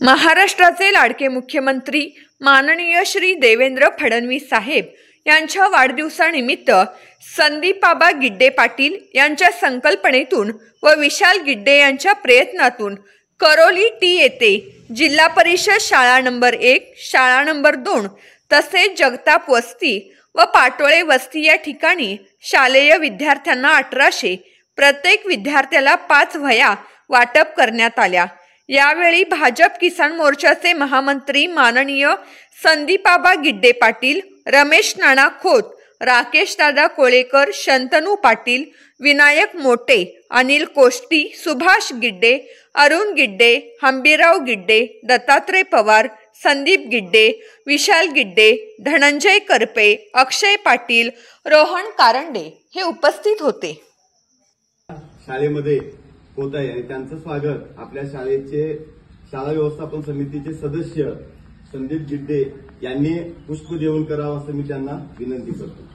महाराष्ट्राचे लाडके मुख्यमंत्री माननीय श्री देवेंद्र फडणवीस साहेब यांच्या वाढदिवसानिमित्त संदीपाबा गिड्डे पाटील यांच्या संकल्पनेतून व विशाल गिड्डे यांच्या प्रयत्नातून करोली टी येथे जिल्हा परिषद शाळा नंबर 1, शाळा नंबर 2 तसेच जगताप वस्ती व पाटोळे वस्ती या ठिकाणी शालेय विद्यार्थ्यांना 1800, प्रत्येक विद्यार्थ्याला 5 वह्या वाटप करण्यात आल्या। यावेळी भाजप किसान मोर्चाचे महामंत्री माननीय संदीपाबा गिड्डे पाटील, रमेश नाना खोत, राकेश दादा कोळेकर, शंतनू पाटील, विनायक मोटे, अनिल कोष्टी, सुभाष गिड्डे, अरुण गिड्डे, हंबीराव गिड्डे, दत्तात्रय पवार, संदीप गिड्डे, विशाल गिड्डे, धनंजय करपे, अक्षय पाटील, रोहन कारंडे हे उपस्थित होते। शाळेमध्ये होत आहे आणि त्यांचं स्वागत आपल्या शाळेचे शाळा व्यवस्थापन समितीचे सदस्य संदीप गिड्डे यांनी पुष्प देऊन करावं असं मी त्यांना विनंती करतो।